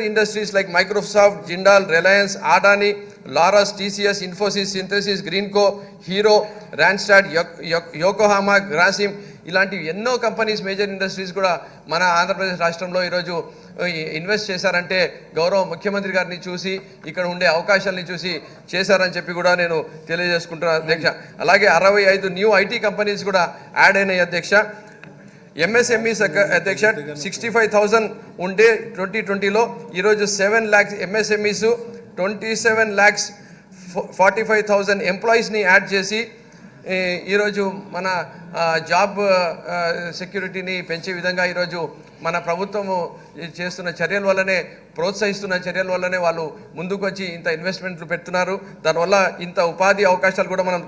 Industries like Microsoft, Jindal, Reliance, Adani, Laurus, TCS, Infosys, Synthesis, Greenco, Hero, Randstad, Yokohama, Grasim ఇలాంటి ఎన్నో companies major industries కూడా మన ఆంధ్రప్రదేశ్ రాష్ట్రంలో ఈరోజు ఇన్వెస్ట్ చేశారంటే గౌరవ ముఖ్యమంత్రి గారిని చూసి ఇక్కడ ఉండే అవకాశాలని చూసి చేశారని చెప్పి కూడా నేను తెలియజేసుకుంటున్నాను అధ్యక్ష. అలాగే 65 న్యూ ఐటీ కంపెనీస్ కూడా యాడ్ అయినాయి అధ్యక్ష. ఎంఎస్ఎంఈస్ అధ్యక్ష 65,000 ఉండే 2020లో ఈరోజు 7 lakhs ఎంఎస్ఎంఈస్ 27,45,000 ఎంప్లాయీస్ని యాడ్ చేసి ఈరోజు మన జాబ్ సెక్యూరిటీని పెంచే విధంగా ఈరోజు మన ప్రభుత్వము చేస్తున్న చర్యల వల్లనే ప్రోత్సహిస్తున్న చర్యల వల్లనే వాళ్ళు ముందుకు వచ్చి ఇంత ఇన్వెస్ట్మెంట్లు పెడుతున్నారు. దానివల్ల ఇంత ఉపాధి అవకాశాలు కూడా మనం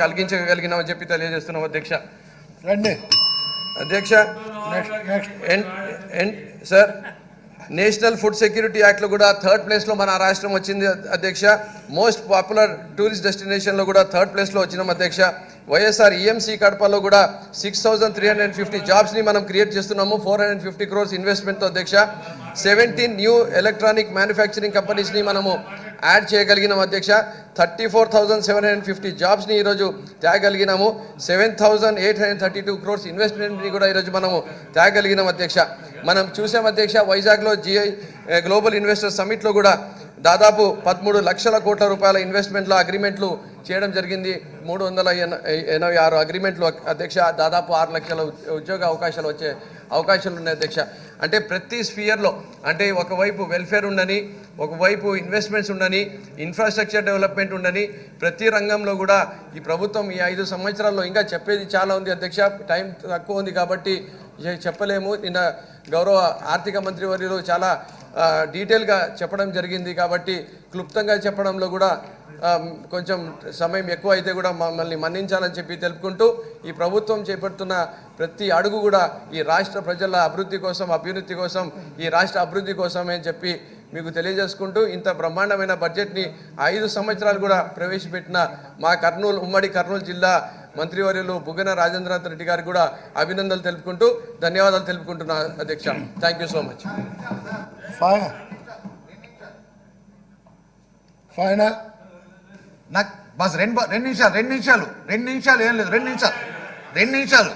కలిగించగలిగినామని చెప్పి తెలియజేస్తున్నాం అధ్యక్ష. అధ్యక్ష సార్ నేషనల్ ఫుడ్ సెక్యూరిటీ యాక్ట్లో కూడా 3rd ప్లేస్లో మన రాష్ట్రం వచ్చింది అధ్యక్ష. మోస్ట్ పాపులర్ టూరిస్ట్ డెస్టినేషన్లో కూడా 3rd ప్లేస్లో వచ్చినాం అధ్యక్ష. వైఎస్ఆర్ ఈఎంసీ కడపలో కూడా 6,350 జాబ్స్ని మనం క్రియేట్ చేస్తున్నాము 450 crores ఇన్వెస్ట్మెంట్తో అధ్యక్ష. 17 న్యూ ఎలక్ట్రానిక్ మ్యానుఫ్యాక్చరింగ్ కంపెనీస్ని మనము యాడ్ చేయగలిగినాం అధ్యక్ష. 34,750 జాబ్స్ని ఈరోజు తేగలిగినాము. 7,832 crores ఇన్వెస్ట్మెంట్ని కూడా ఈరోజు మనము తేగలిగినాం అధ్యక్ష. మనం చూసాం అధ్యక్ష వైజాగ్లో GI గ్లోబల్ ఇన్వెస్టర్ సమిట్లో కూడా దాదాపు 13 లక్షల కోట్ల రూపాయల ఇన్వెస్ట్మెంట్లో అగ్రిమెంట్లు చేయడం జరిగింది. 386 అగ్రిమెంట్లు అధ్యక్ష. దాదాపు 6 లక్షల ఉద్యోగ అవకాశాలు వచ్చే అవకాశాలు ఉన్నాయి అధ్యక్ష. అంటే ప్రతి స్ఫియర్లో అంటే ఒకవైపు వెల్ఫేర్ ఉండని, ఒకవైపు ఇన్వెస్ట్మెంట్స్ ఉండని, ఇన్ఫ్రాస్ట్రక్చర్ డెవలప్మెంట్ ఉండని, ప్రతి రంగంలో కూడా ఈ ప్రభుత్వం ఈ 5 సంవత్సరాల్లో ఇంకా చెప్పేది చాలా ఉంది అధ్యక్ష. టైం తక్కువ ఉంది కాబట్టి చెప్పలేము. నిన్న గౌరవ ఆర్థిక మంత్రి వర్యులు చాలా డీటెయిల్గా చెప్పడం జరిగింది కాబట్టి క్లుప్తంగా చెప్పడంలో కూడా కొంచెం సమయం ఎక్కువ అయితే కూడా మమ్మల్ని మన్నించాలని చెప్పి తెలుపుకుంటూ ఈ ప్రభుత్వం చేపడుతున్న ప్రతి అడుగు కూడా ఈ రాష్ట్ర ప్రజల అభివృద్ధి కోసం, అభ్యున్నతి కోసం, ఈ రాష్ట్ర అభివృద్ధి కోసమే అని చెప్పి మీకు తెలియజేసుకుంటూ ఇంత బ్రహ్మాండమైన బడ్జెట్ని 5 సంవత్సరాలు కూడా ప్రవేశపెట్టిన మా ఉమ్మడి కర్నూలు జిల్లా మంత్రివర్యులు బుగ్గన రాజేంద్రనాథ్ రెడ్డి గారికి కూడా అభినందనలు తెలుపుకుంటూ ధన్యవాదాలు తెలుపుకుంటున్నా అధ్యక్ష. Thank you so much. Final నాకు బస్ రెండు నిమిషాలు ఏం లేదు 2 నిమిషాలు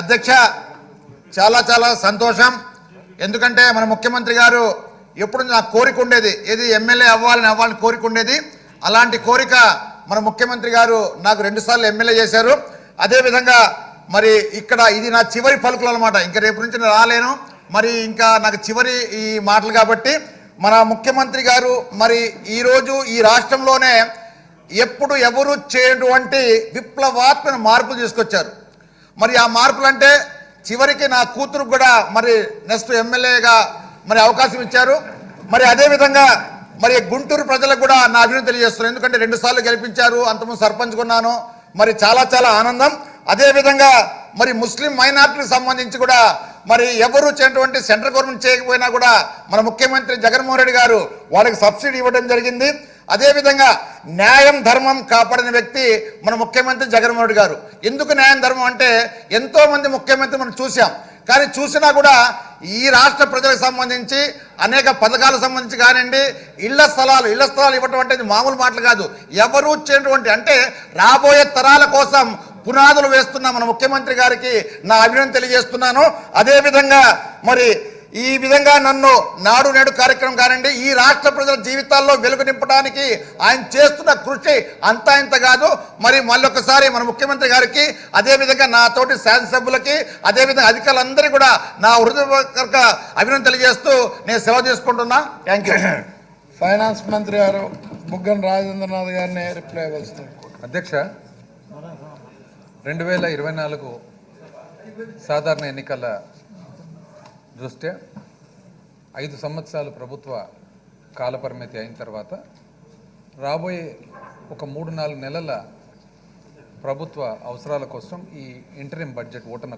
అధ్యక్ష. చాలా చాలా సంతోషం. ఎందుకంటే మన ముఖ్యమంత్రి గారు ఎప్పుడు నాకు కోరిక ఉండేది, ఏది ఎమ్మెల్యే అవ్వాలని కోరిక ఉండేది. అలాంటి కోరిక మన ముఖ్యమంత్రి గారు నాకు 2 సార్లు ఎమ్మెల్యే చేశారు. అదేవిధంగా మరి ఇక్కడ ఇది నా చివరి పలుకులు అనమాట. ఇంకా రేపు నుంచి నేను రాలేను. మరి ఇంకా నాకు చివరి ఈ మాటలు కాబట్టి మన ముఖ్యమంత్రి గారు మరి ఈరోజు ఈ రాష్ట్రంలోనే ఎప్పుడు ఎవరు చేయటువంటి విప్లవాత్మక మార్పులు తీసుకొచ్చారు. మరి ఆ మార్పులు అంటే చివరికి నా కూతురు కూడా మరి నెక్స్ట్ ఎమ్మెల్యేగా మరి అవకాశం ఇచ్చారు. మరి అదేవిధంగా మరి గుంటూరు ప్రజలకు కూడా నా అభినందన తెలియజేస్తున్నాను. ఎందుకంటే 2 సార్లు గెలిపించారు, అంతకుముందు సర్పంచ్ కొన్నాను. మరి చాలా చాలా ఆనందం. అదేవిధంగా మరి ముస్లిం మైనార్టీలకు సంబంధించి కూడా మరి ఎవరు చేయటువంటి సెంట్రల్ గవర్నమెంట్ చేయకపోయినా కూడా మన ముఖ్యమంత్రి జగన్మోహన్ రెడ్డి గారు వాళ్ళకి సబ్సిడీ ఇవ్వడం జరిగింది. అదేవిధంగా న్యాయం ధర్మం కాపాడిన వ్యక్తి మన ముఖ్యమంత్రి జగన్మోహన్ రెడ్డి గారు. ఎందుకు న్యాయం ధర్మం అంటే ఎంతోమంది ముఖ్యమంత్రి మనం చూసాం, కానీ చూసినా కూడా ఈ రాష్ట్ర ప్రజలకు సంబంధించి అనేక పథకాలకు సంబంధించి కానివ్వండి, ఇళ్ల స్థలాలు ఇవ్వటం అంటే మామూలు మాటలు కాదు. ఎవరు చేయటువంటి అంటే రాబోయే తరాల కోసం పునాదులు వేస్తున్న మన ముఖ్యమంత్రి గారికి నా అభినందన తెలియజేస్తున్నాను. అదేవిధంగా మరి ఈ విధంగా నన్ను నాడు నేడు కార్యక్రమం కానివ్వండి, ఈ రాష్ట్ర ప్రజల జీవితాల్లో వెలుగు నింపడానికి ఆయన చేస్తున్న కృషి అంతా ఇంత కాదు. మరి మళ్ళొకసారి మన ముఖ్యమంత్రి గారికి, అదేవిధంగా నాతోటి శాసనసభ్యులకి, అదేవిధంగా అధికారులందరికీ కూడా నా హృదయపూర్వక అభినందన తెలియజేస్తూ నేను సెలవు తీసుకుంటున్నా. Thank you. ఫైనాన్స్ మంత్రి గారు బుగ్గన రాజేంద్రనాథ్ గారిని రిప్లై ఇవ్వాల్సింది. అధ్యక్ష, 2024 సాధారణ ఎన్నికల దృష్ట్యా 5 సంవత్సరాలు ప్రభుత్వ కాలపరిమితి అయిన తర్వాత రాబోయే ఒక 3-4 నెలల ప్రభుత్వ అవసరాల కోసం ఈ ఇంటరిమ్ బడ్జెట్ ఓటన